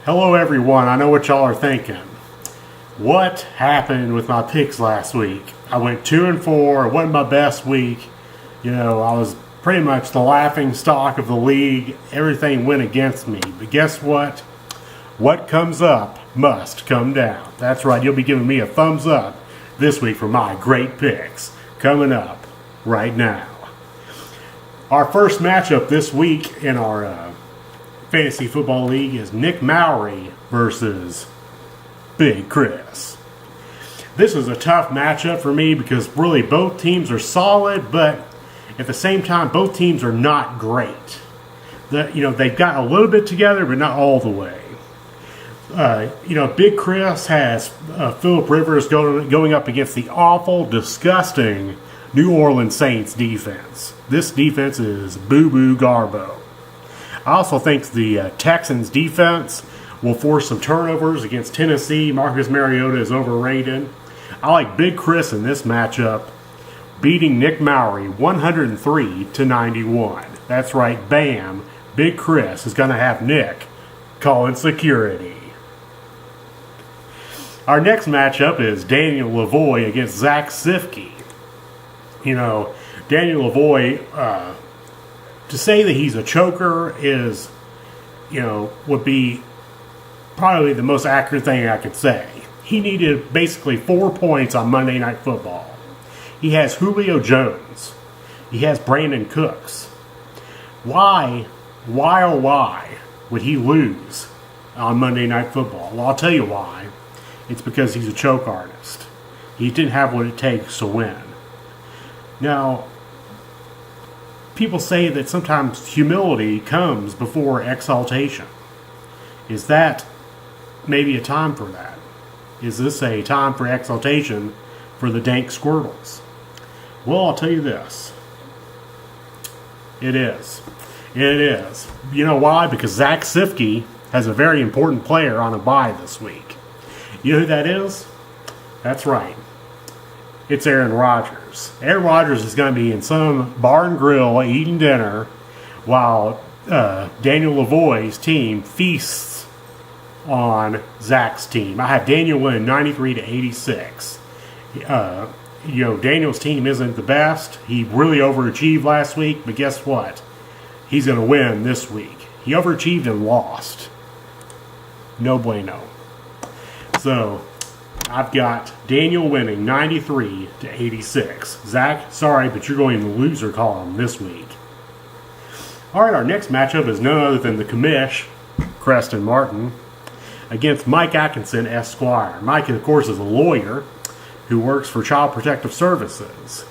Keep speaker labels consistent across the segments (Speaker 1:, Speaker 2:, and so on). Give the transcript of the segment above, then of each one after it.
Speaker 1: Hello everyone, I know what y'all are thinking. What happened with my picks last week? I went 2-4, it wasn't my best week. I was pretty much the laughing stock of the league. Everything went against me. But guess what? What comes up must come down. That's right, you'll be giving me a thumbs up this week for my great picks. Coming up right now. Our first matchup this week in our Fantasy Football League is Nick Mowry versus Big Chris. This is a tough matchup for me because really both teams are solid, but at the same time, both teams are not great. They've got a little bit together, but not all the way. Big Chris has Phillip Rivers going up against the awful, disgusting New Orleans Saints defense. This defense is boo-boo garbo. I also think the Texans defense will force some turnovers against Tennessee. Marcus Mariota is overrated. I like Big Chris in this matchup, beating Nick Mowry 103-91. That's right, bam. Big Chris is going to have Nick calling security. Our next matchup is Daniel Lavoie against Zach Sifke. Daniel Lavoie, to say that he's a choker is, would be probably the most accurate thing I could say. He needed basically 4 points on Monday Night Football. He has Julio Jones. He has Brandon Cooks. Why would he lose on Monday Night Football? Well, I'll tell you why. It's because he's a choke artist. He didn't have what it takes to win. Now, people say that sometimes humility comes before exaltation. Is that maybe a time for that? Is this a time for exaltation for the dank squirtles? Well, I'll tell you this. It is. It is. You know why? Because Zach Sifke has a very important player on a bye this week. You know who that is? That's right. It's Aaron Rodgers. Aaron Rodgers is going to be in some bar and grill eating dinner while Daniel Lavoie's team feasts on Zach's team. I have Daniel winning 93-86. Daniel's team isn't the best. He really overachieved last week, but guess what? He's going to win this week. He overachieved and lost. No bueno. So, I've got Daniel winning 93-86. Zach, sorry, but you're going in the loser column this week. All right, our next matchup is none other than the commish, Preston Martin, against Mike Atkinson, Esquire. Mike, of course, is a lawyer who works for Child Protective Services.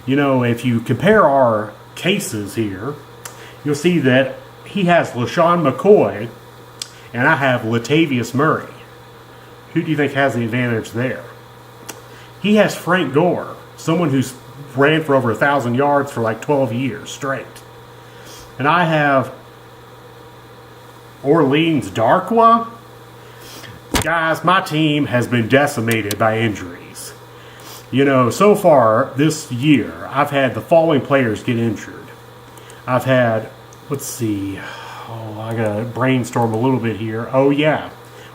Speaker 1: If you compare our cases here, you'll see that he has LaShawn McCoy and I have Latavius Murray. Who do you think has the advantage there? He has Frank Gore, someone who's ran for over 1,000 yards for like 12 years straight. And I have Orleans Darkwa. Guys, my team has been decimated by injuries. So far this year, I've had the following players get injured. I've had, I gotta brainstorm a little bit here. Oh yeah.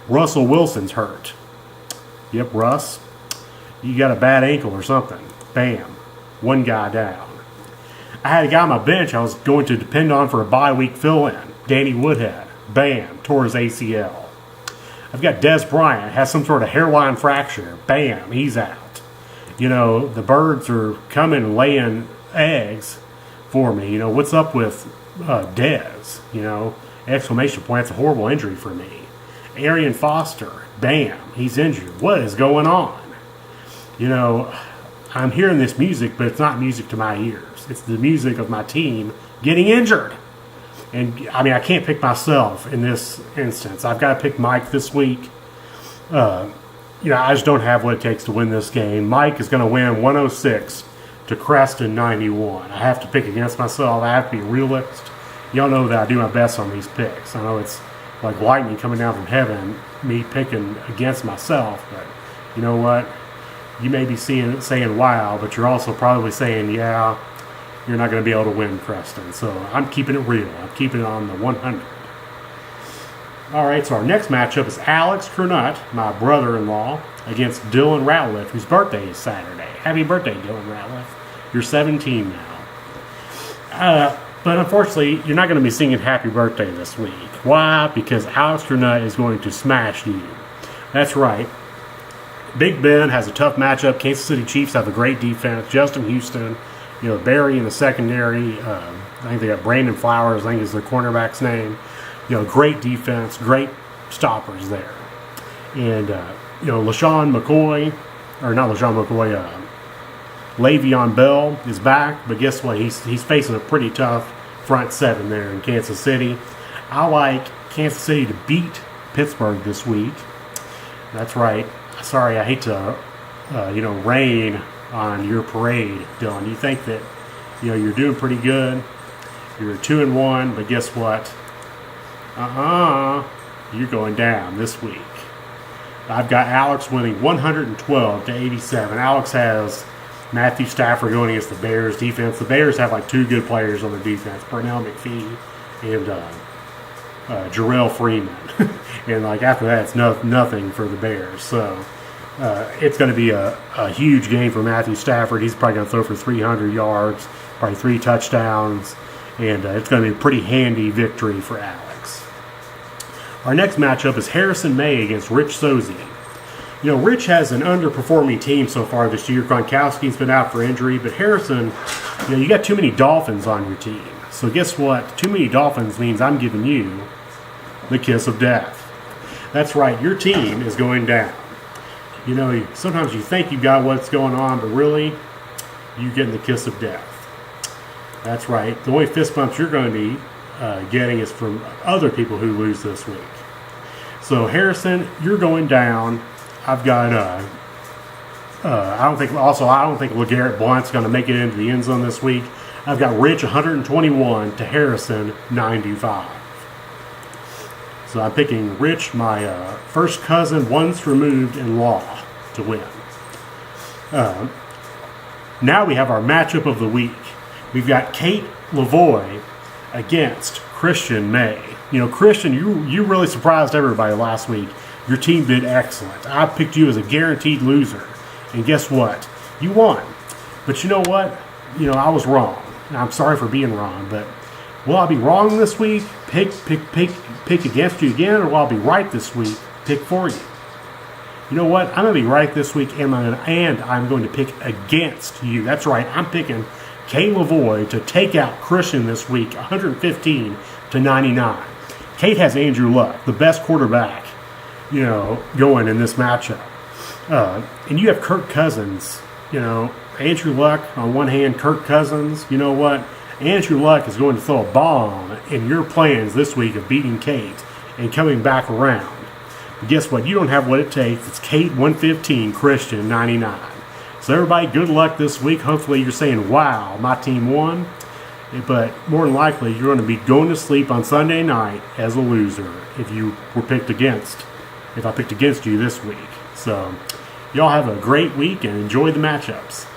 Speaker 1: Russell Wilson's hurt. Yep, Russ. You got a bad ankle or something. Bam. One guy down. I had a guy on my bench I was going to depend on for a bye week fill-in. Danny Woodhead. Bam. Tore his ACL. I've got Des Bryant. Has some sort of hairline fracture. Bam. He's out. The birds are coming and laying eggs for me. What's up with Des? Exclamation point. That's a horrible injury for me. Arian Foster, bam, he's injured. What is going on? I'm hearing this music, but it's not music to my ears. It's the music of my team getting injured. And, I can't pick myself in this instance. I've got to pick Mike this week. I just don't have what it takes to win this game. Mike is going to win 106 to Creston 91. I have to pick against myself. I have to be a realist. Y'all know that I do my best on these picks. I know it's like lightning coming down from heaven, me picking against myself, but you know what? You may be saying wow, but you're also probably saying, yeah, you're not going to be able to win, Preston. So I'm keeping it real. I'm keeping it on the 100. All right, so our next matchup is Alex Kernut, my brother-in-law, against Dylan Ratliff, whose birthday is Saturday. Happy birthday, Dylan Ratliff. You're 17 now. But unfortunately, you're not going to be singing happy birthday this week. Why? Because Alex Kernut is going to smash you. That's right. Big Ben has a tough matchup. Kansas City Chiefs have a great defense. Justin Houston, Barry in the secondary. I think they got Brandon Flowers, I think is their cornerback's name. Great defense, great stoppers there. And, LaShawn McCoy, or not LaShawn McCoy, Le'Veon Bell is back, but guess what? He's facing a pretty tough front seven there in Kansas City. I like Kansas City to beat Pittsburgh this week. That's right. Sorry, I hate to, rain on your parade, Dylan. You think that, you're doing pretty good. You're 2-1, but guess what? You're going down this week. I've got Alex winning 112-87. Alex has Matthew Stafford going against the Bears defense. The Bears have like two good players on their defense, Pernell McPhee and Jarrell Freeman. And like after that, it's nothing for the Bears. So it's going to be a huge game for Matthew Stafford. He's probably going to throw for 300 yards, probably 3 touchdowns, and it's going to be a pretty handy victory for Alex. Our next matchup is Harrison May against Rich Sozi. Rich has an underperforming team so far this year. Gronkowski's been out for injury, but Harrison, you got too many Dolphins on your team. So guess what? Too many Dolphins means I'm giving you the kiss of death. That's right, your team is going down. Sometimes you think you've got what's going on, but really, you're getting the kiss of death. That's right. The only fist bumps you're going to be getting is from other people who lose this week. So Harrison, you're going down. I've got I don't think LeGarrette Blount's going to make it into the end zone this week. I've got Rich 121 to Harrison 95. So I'm picking Rich, my first cousin once removed in law, to win. Now we have our matchup of the week. We've got Kate Lavoie against Christian May. Christian, you really surprised everybody last week. Your team did excellent. I picked you as a guaranteed loser. And guess what? You won. But you know what? I was wrong. And I'm sorry for being wrong, but will I be wrong this week? Pick against you again, or will I be right this week? Pick for you. You know what? I'm going to be right this week, and I'm going to pick against you. That's right. I'm picking Kate Lavoie to take out Christian this week, 115-99. Kate has Andrew Luck, the best quarterback, going in this matchup. And you have Kirk Cousins, Andrew Luck on one hand, Kirk Cousins. You know what? Andrew Luck is going to throw a bomb in your plans this week of beating Kate and coming back around. But guess what? You don't have what it takes. It's Kate 115, Christian 99. So everybody, good luck this week. Hopefully you're saying, wow, my team won. But more than likely, you're going to be going to sleep on Sunday night as a loser if you were picked against. If I picked against you this week. So y'all have a great week and enjoy the matchups.